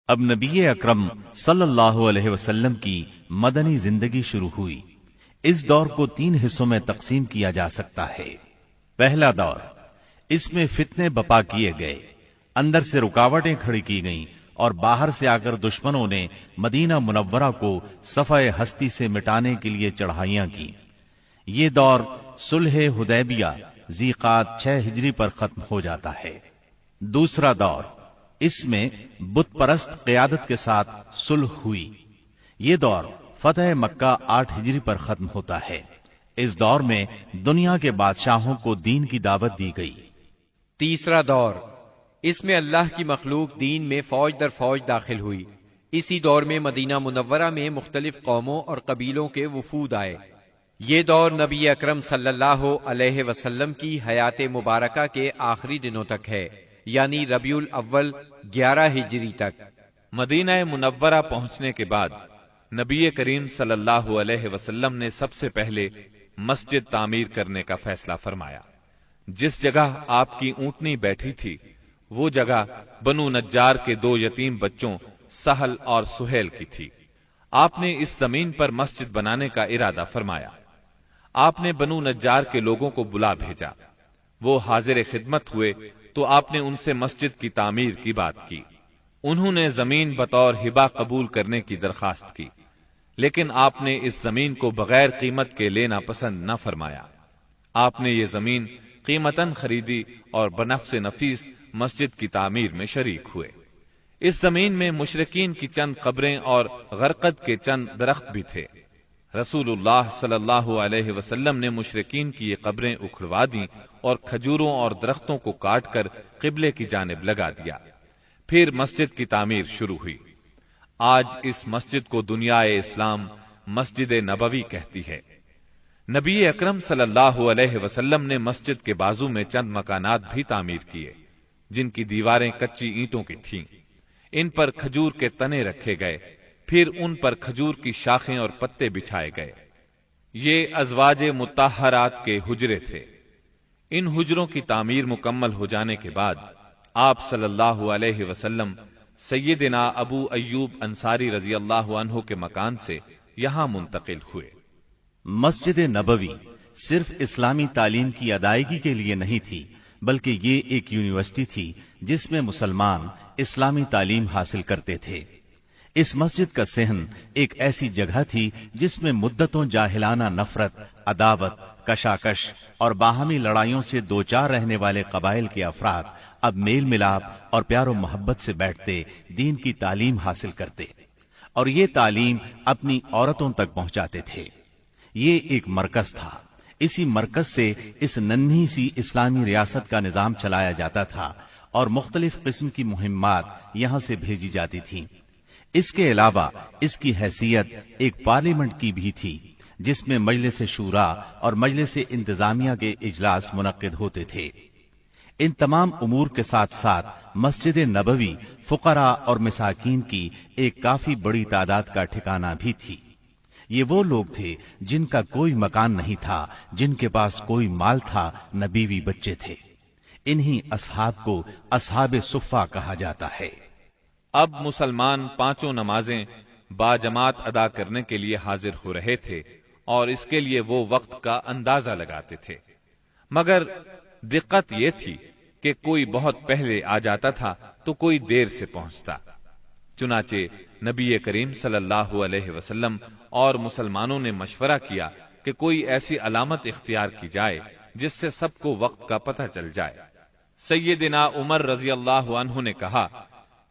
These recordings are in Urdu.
اب نبی اکرم صلی اللہ علیہ وسلم کی مدنی زندگی شروع ہوئی۔ اس دور کو 3 حصوں میں تقسیم کیا جا سکتا ہے۔ پہلا دور، اس میں فتنے بپا کیے گئے، اندر سے رکاوٹیں کھڑی کی گئیں اور باہر سے آ کر دشمنوں نے مدینہ منورہ کو صفحہ ہستی سے مٹانے کے لیے چڑھائیاں کی۔ یہ دور صلح حدیبیہ ذی قعدہ 6 ہجری پر ختم ہو جاتا ہے۔ دوسرا دور، اس میں بت پرست قیادت کے ساتھ صلح ہوئی۔ یہ دور فتح مکہ 8 ہجری پر ختم ہوتا ہے۔ اس دور میں دنیا کے بادشاہوں کو دین کی دعوت دی گئی۔ تیسرا دور، اس میں اللہ کی مخلوق دین میں فوج در فوج داخل ہوئی۔ اسی دور میں مدینہ منورہ میں مختلف قوموں اور قبیلوں کے وفود آئے۔ یہ دور نبی اکرم صلی اللہ علیہ وسلم کی حیات مبارکہ کے آخری دنوں تک ہے، یعنی ربیع الاول 11 ہجری تک۔ مدینہ منورہ پہنچنے کے بعد نبی کریم صلی اللہ علیہ وسلم نے سب سے پہلے مسجد تعمیر کرنے کا فیصلہ فرمایا۔ جس جگہ آپ کی اونٹنی بیٹھی تھی وہ جگہ بنو نجار کے 2 یتیم بچوں سہل اور سہیل کی تھی۔ آپ نے اس زمین پر مسجد بنانے کا ارادہ فرمایا۔ آپ نے بنو نجار کے لوگوں کو بلا بھیجا۔ وہ حاضر خدمت ہوئے تو آپ نے ان سے مسجد کی تعمیر کی بات کی۔ انہوں نے زمین بطور ہبہ قبول کرنے کی درخواست کی، لیکن آپ نے اس زمین کو بغیر قیمت کے لینا پسند نہ فرمایا۔ آپ نے یہ زمین قیمتاً خریدی اور بنفس نفیس مسجد کی تعمیر میں شریک ہوئے۔ اس زمین میں مشرکین کی چند قبریں اور غرقد کے چند درخت بھی تھے۔ رسول اللہ صلی اللہ علیہ وسلم نے مشرکین کی یہ قبریں اکھڑوا دیں اور کھجوروں اور درختوں کو کاٹ کر قبلے کی جانب لگا دیا۔ پھر مسجد کی تعمیر شروع ہوئی۔ آج اس مسجد کو دنیا اسلام مسجد نبوی کہتی ہے۔ نبی اکرم صلی اللہ علیہ وسلم نے مسجد کے بازو میں چند مکانات بھی تعمیر کیے، جن کی دیواریں کچی اینٹوں کی تھیں۔ ان پر کھجور کے تنے رکھے گئے، پھر ان پر کھجور کی شاخیں اور پتے بچھائے گئے۔ یہ ازواج مطہرات کے حجرے تھے۔ ان حجروں کی تعمیر مکمل ہو جانے کے بعد آپ صلی اللہ علیہ وسلم سیدنا ابو ایوب انصاری رضی اللہ عنہ کے مکان سے یہاں منتقل ہوئے۔ مسجد نبوی صرف اسلامی تعلیم کی ادائیگی کے لیے نہیں تھی، بلکہ یہ ایک یونیورسٹی تھی جس میں مسلمان اسلامی تعلیم حاصل کرتے تھے۔ اس مسجد کا صحن ایک ایسی جگہ تھی جس میں مدتوں جاہلانہ نفرت، عداوت، کشاکش اور باہمی لڑائیوں سے دوچار رہنے والے قبائل کے افراد اب میل ملاپ اور پیار و محبت سے بیٹھتے، دین کی تعلیم حاصل کرتے اور یہ تعلیم اپنی عورتوں تک پہنچاتے تھے۔ یہ ایک مرکز تھا۔ اسی مرکز سے اس ننھی سی اسلامی ریاست کا نظام چلایا جاتا تھا اور مختلف قسم کی مہمات یہاں سے بھیجی جاتی تھیں۔ اس کے علاوہ اس کی حیثیت ایک پارلیمنٹ کی بھی تھی، جس میں مجلس شورا اور مجلس انتظامیہ کے اجلاس منعقد ہوتے تھے۔ ان تمام امور کے ساتھ ساتھ مسجد نبوی فقراء اور مساکین کی ایک کافی بڑی تعداد کا ٹھکانہ بھی تھی۔ یہ وہ لوگ تھے جن کا کوئی مکان نہیں تھا، جن کے پاس کوئی مال تھا، نہ بیوی بچے تھے۔ انہی اصحاب کو اصحاب صفہ کہا جاتا ہے۔ اب مسلمان 5 نمازیں باجماعت ادا کرنے کے لیے حاضر ہو رہے تھے اور اس کے لیے وہ وقت کا اندازہ لگاتے تھے، مگر دقت یہ تھی کہ کوئی بہت پہلے آ جاتا تھا تو کوئی دیر سے پہنچتا۔ چنانچہ نبی کریم صلی اللہ علیہ وسلم اور مسلمانوں نے مشورہ کیا کہ کوئی ایسی علامت اختیار کی جائے جس سے سب کو وقت کا پتہ چل جائے۔ سیدنا عمر رضی اللہ عنہ نے کہا،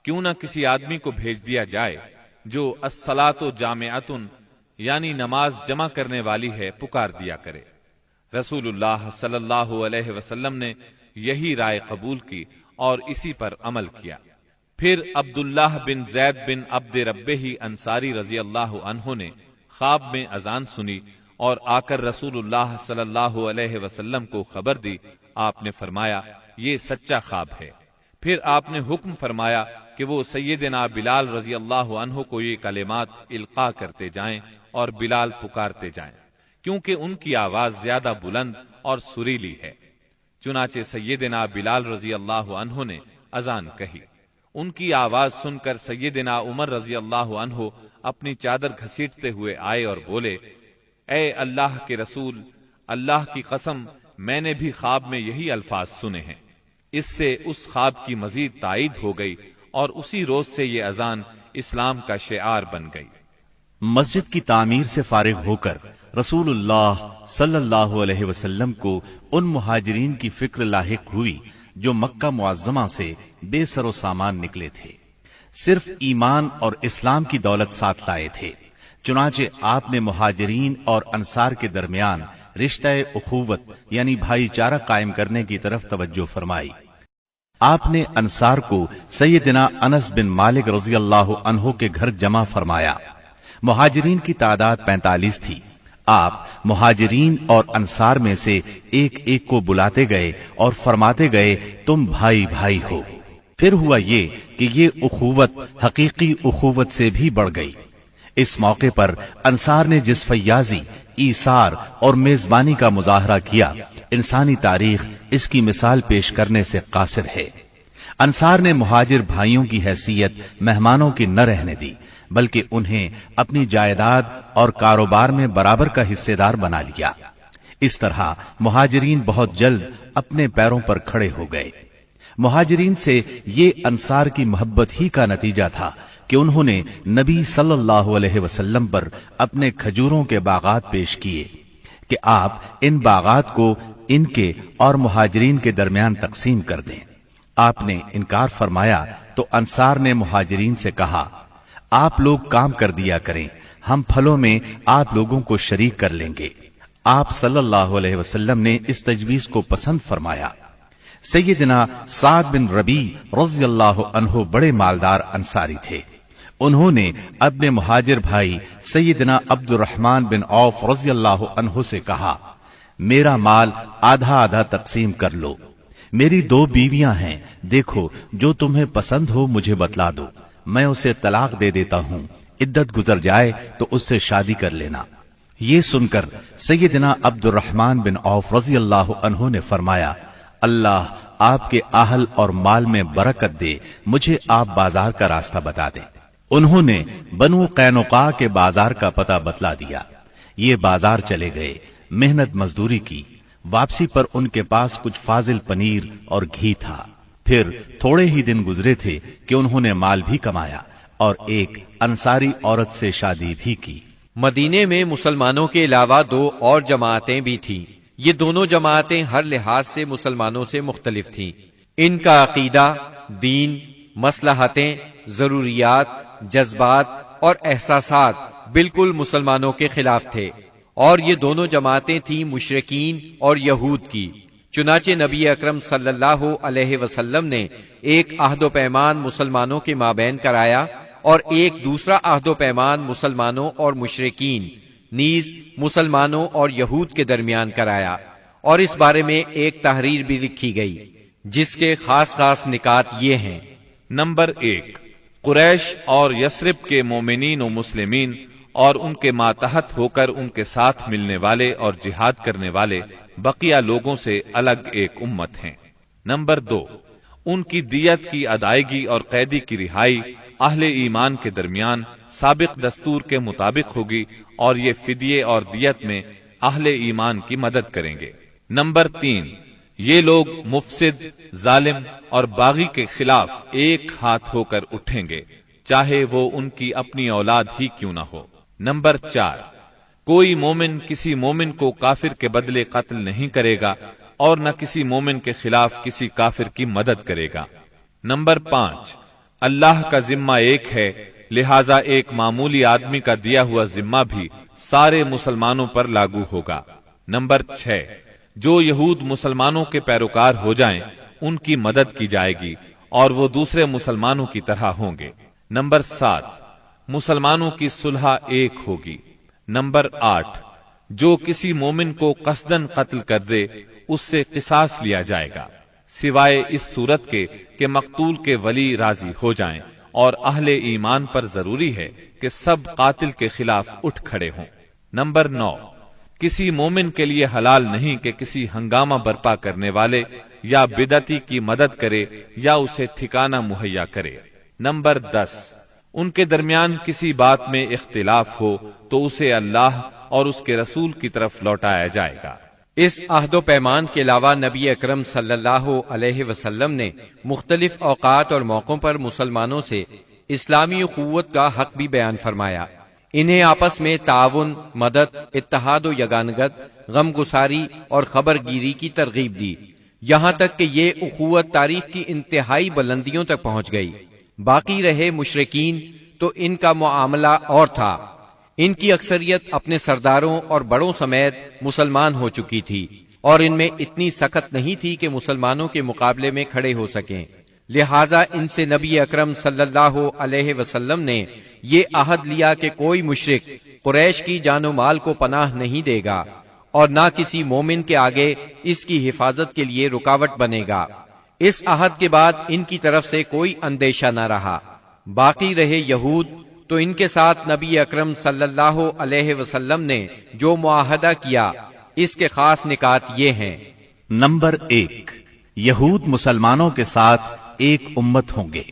کیوں نہ کسی آدمی کو بھیج دیا جائے جو الصلاۃ جامعۃ یعنی نماز جمع کرنے والی ہے پکار دیا کرے۔ رسول اللہ صلی اللہ علیہ وسلم نے یہی رائے قبول کی اور اسی پر عمل کیا۔ پھر عبداللہ بن زید بن عبد ربہ انصاری رضی اللہ عنہ نے خواب میں اذان سنی اور آ کر رسول اللہ صلی اللہ علیہ وسلم کو خبر دی۔ آپ نے فرمایا، یہ سچا خواب ہے۔ پھر آپ نے حکم فرمایا کہ وہ سیدنا بلال رضی اللہ عنہ کو یہ کلمات القاء کرتے جائیں اور بلال پکارتے جائیں، کیونکہ ان کی آواز زیادہ بلند اور سریلی ہے۔ چنانچہ سیدنا بلال رضی اللہ عنہ نے اذان کہی۔ ان کی آواز سن کر سیدنا عمر رضی اللہ عنہ اپنی چادر گھسیٹتے ہوئے آئے اور بولے، اے اللہ کے رسول، اللہ کی قسم میں نے بھی خواب میں یہی الفاظ سنے ہیں۔ اس سے اس خواب کی مزید تائید ہو گئی اور اسی روز سے یہ اذان اسلام کا شعار بن گئی۔ مسجد کی تعمیر سے فارغ ہو کر رسول اللہ صلی اللہ علیہ وسلم کو ان مہاجرین کی فکر لاحق ہوئی جو مکہ معظمہ سے بے سر و سامان نکلے تھے، صرف ایمان اور اسلام کی دولت ساتھ لائے تھے۔ چنانچہ آپ نے مہاجرین اور انصار کے درمیان رشتہ اخوت یعنی بھائی چارہ قائم کرنے کی طرف توجہ فرمائی۔ آپ نے انصار کو سیدنا انس بن مالک رضی اللہ عنہ کے گھر جمع فرمایا۔ مہاجرین کی تعداد 45 تھی۔ آپ مہاجرین اور انصار میں سے ایک ایک کو بلاتے گئے اور فرماتے گئے تم بھائی بھائی ہو۔ پھر ہوا یہ کہ یہ اخوت حقیقی اخوت سے بھی بڑھ گئی۔ اس موقع پر انصار نے جس فیاضی، ایثار اور میزبانی کا مظاہرہ کیا، انسانی تاریخ اس کی مثال پیش کرنے سے قاصر ہے۔ انصار نے مہاجر بھائیوں کی حیثیت مہمانوں کی نہ رہنے دی، بلکہ انہیں اپنی جائیداد اور کاروبار میں برابر کا حصے دار بنا لیا۔ اس طرح مہاجرین بہت جلد اپنے پیروں پر کھڑے ہو گئے۔ مہاجرین سے یہ انصار کی محبت ہی کا نتیجہ تھا کہ انہوں نے نبی صلی اللہ علیہ وسلم پر اپنے کھجوروں کے باغات پیش کیے کہ آپ ان باغات کو ان کے اور مہاجرین کے درمیان تقسیم کر دیں۔ آپ نے انکار فرمایا تو انصار نے مہاجرین سے کہا، آپ لوگ کام کر دیا کریں، ہم پھلوں میں آپ لوگوں کو شریک کر لیں گے۔ آپ صلی اللہ علیہ وسلم نے اس تجویز کو پسند فرمایا۔ سیدنا سعد بن ربیع رضی اللہ عنہ بڑے مالدار انصاری تھے۔ انہوں نے اپنے مہاجر بھائی سیدنا عبد الرحمن بن عوف رضی اللہ عنہ سے کہا، میرا مال آدھا آدھا تقسیم کر لو، میری 2 بیویاں ہیں، دیکھو جو تمہیں پسند ہو مجھے بتلا دو، میں اسے طلاق دے دیتا ہوں، عدت گزر جائے تو اس سے شادی کر لینا۔ یہ سن کر سیدنا عبد الرحمن بن عوف رضی اللہ عنہ نے فرمایا، اللہ آپ کے اہل اور مال میں برکت دے، مجھے آپ بازار کا راستہ بتا دیں۔ انہوں نے بنو قینقاع کے بازار کا پتہ بتلا دیا۔ یہ بازار چلے گئے، محنت مزدوری کی، واپسی پر ان کے پاس کچھ فاضل پنیر اور گھی تھا۔ پھر تھوڑے ہی دن گزرے تھے کہ انہوں نے مال بھی کمایا اور ایک انصاری عورت سے شادی بھی کی۔ مدینے میں مسلمانوں کے علاوہ 2 اور جماعتیں بھی تھیں۔ یہ دونوں جماعتیں ہر لحاظ سے مسلمانوں سے مختلف تھیں۔ ان کا عقیدہ، دین، مصلحتیں، ضروریات، جذبات اور احساسات بالکل مسلمانوں کے خلاف تھے، اور یہ دونوں جماعتیں تھیں مشرکین اور یہود کی۔ چنانچہ نبی اکرم صلی اللہ علیہ وسلم نے ایک عہد و پیمان مسلمانوں کے مابین کرایا اور ایک دوسرا عہد و پیمان مسلمانوں اور مشرکین نیز مسلمانوں اور یہود کے درمیان کرایا، اور اس بارے میں ایک تحریر بھی لکھی گئی جس کے خاص خاص نکات یہ ہیں۔ نمبر 1، قریش اور یثرب کے مومنین و مسلمین اور ان کے ماتحت ہو کر ان کے ساتھ ملنے والے اور جہاد کرنے والے بقیہ لوگوں سے الگ ایک امت ہیں۔ نمبر 2، ان کی دیت کی ادائیگی اور قیدی کی رہائی اہل ایمان کے درمیان سابق دستور کے مطابق ہوگی، اور یہ فدیے اور دیت میں اہل ایمان کی مدد کریں گے۔ نمبر 3، یہ لوگ مفسد، ظالم اور باغی کے خلاف ایک ہاتھ ہو کر اٹھیں گے، چاہے وہ ان کی اپنی اولاد ہی کیوں نہ ہو۔ نمبر 4، کوئی مومن کسی مومن کو کافر کے بدلے قتل نہیں کرے گا اور نہ کسی مومن کے خلاف کسی کافر کی مدد کرے گا۔ نمبر 5، اللہ کا ذمہ ایک ہے، لہذا ایک معمولی آدمی کا دیا ہوا ذمہ بھی سارے مسلمانوں پر لاگو ہوگا۔ نمبر 6، جو یہود مسلمانوں کے پیروکار ہو جائیں ان کی مدد کی جائے گی اور وہ دوسرے مسلمانوں کی طرح ہوں گے۔ نمبر 7، مسلمانوں کی صلح ایک ہوگی۔ نمبر 8، جو کسی مومن کو قصدن قتل کر دے اس سے قصاص لیا جائے گا، سوائے اس صورت کے کہ مقتول کے ولی راضی ہو جائیں، اور اہل ایمان پر ضروری ہے کہ سب قاتل کے خلاف اٹھ کھڑے ہوں۔ نمبر 9، کسی مومن کے لیے حلال نہیں کہ کسی ہنگامہ برپا کرنے والے یا بدعتی کی مدد کرے یا اسے ٹھکانہ مہیا کرے۔ نمبر 10، ان کے درمیان کسی بات میں اختلاف ہو تو اسے اللہ اور اس کے رسول کی طرف لوٹایا جائے گا۔ اس عہد و پیمان کے علاوہ نبی اکرم صلی اللہ علیہ وسلم نے مختلف اوقات اور موقعوں پر مسلمانوں سے اسلامی اخوت کا حق بھی بیان فرمایا۔ انہیں آپس میں تعاون، مدد، اتحاد و یگانگت، غم گساری اور خبر گیری کی ترغیب دی، یہاں تک کہ یہ اخوت تاریخ کی انتہائی بلندیوں تک پہنچ گئی۔ باقی رہے مشرکین تو ان کا معاملہ اور تھا۔ ان کی اکثریت اپنے سرداروں اور بڑوں سمیت مسلمان ہو چکی تھی، اور ان میں اتنی سخت نہیں تھی کہ مسلمانوں کے مقابلے میں کھڑے ہو سکیں، لہٰذا ان سے نبی اکرم صلی اللہ علیہ وسلم نے یہ عہد لیا کہ کوئی مشرک قریش کی جان و مال کو پناہ نہیں دے گا اور نہ کسی مومن کے آگے اس کی حفاظت کے لیے رکاوٹ بنے گا۔ اس عہد کے بعد ان کی طرف سے کوئی اندیشہ نہ رہا۔ باقی رہے یہود تو ان کے ساتھ نبی اکرم صلی اللہ علیہ وسلم نے جو معاہدہ کیا اس کے خاص نکات یہ ہیں۔ نمبر 1، یہود مسلمانوں کے ساتھ ایک امت ہوں گے،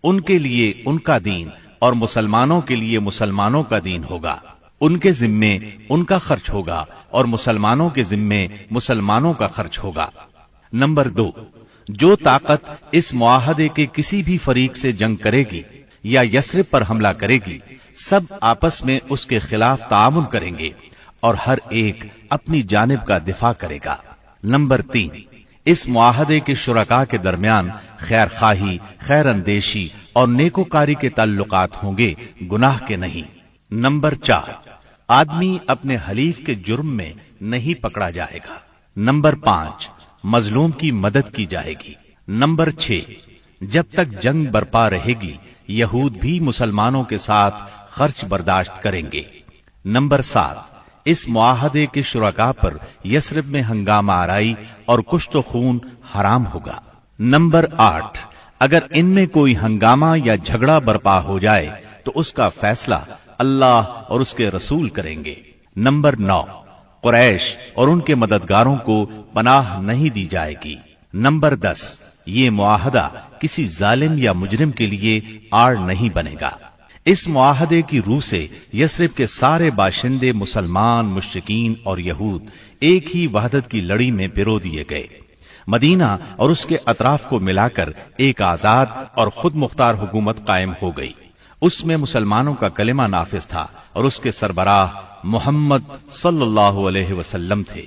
ان کے لیے ان کا دین اور مسلمانوں کے لیے مسلمانوں کا دین ہوگا، ان کے ذمے ان کا خرچ ہوگا اور مسلمانوں کے ذمے مسلمانوں کا خرچ ہوگا۔ نمبر 2، جو طاقت اس معاہدے کے کسی بھی فریق سے جنگ کرے گی یا یثرب پر حملہ کرے گی، سب آپس میں اس کے خلاف تعاون کریں گے اور ہر ایک اپنی جانب کا دفاع کرے گا۔ نمبر 3، اس معاہدے کے شرکاء کے درمیان خیر خواہی، خیر اندیشی اور نیکوکاری کے تعلقات ہوں گے، گناہ کے نہیں۔ نمبر 4، آدمی اپنے حلیف کے جرم میں نہیں پکڑا جائے گا۔ نمبر 5، مظلوم کی مدد کی جائے گی۔ نمبر 6، جب تک جنگ برپا رہے گی یہود بھی مسلمانوں کے ساتھ خرچ برداشت کریں گے۔ نمبر 7، اس معاہدے کے شرکاء پر یثرب میں ہنگامہ آرائی اور کشت و خون حرام ہوگا۔ نمبر 8، اگر ان میں کوئی ہنگامہ یا جھگڑا برپا ہو جائے تو اس کا فیصلہ اللہ اور اس کے رسول کریں گے۔ نمبر 9، قریش اور ان کے مددگاروں کو پناہ نہیں دی جائے گی۔ نمبر 10، یہ معاہدہ کسی ظالم یا مجرم کے لیے آڑ نہیں بنے گا۔ اس معاہدے کی روح سے یثرب کے سارے باشندے مسلمان، مشرکین اور یہود ایک ہی وحدت کی لڑی میں پرو دیے گئے۔ مدینہ اور اس کے اطراف کو ملا کر ایک آزاد اور خود مختار حکومت قائم ہو گئی۔ اس میں مسلمانوں کا کلمہ نافذ تھا اور اس کے سربراہ محمد صلی اللہ علیہ وسلم تھے۔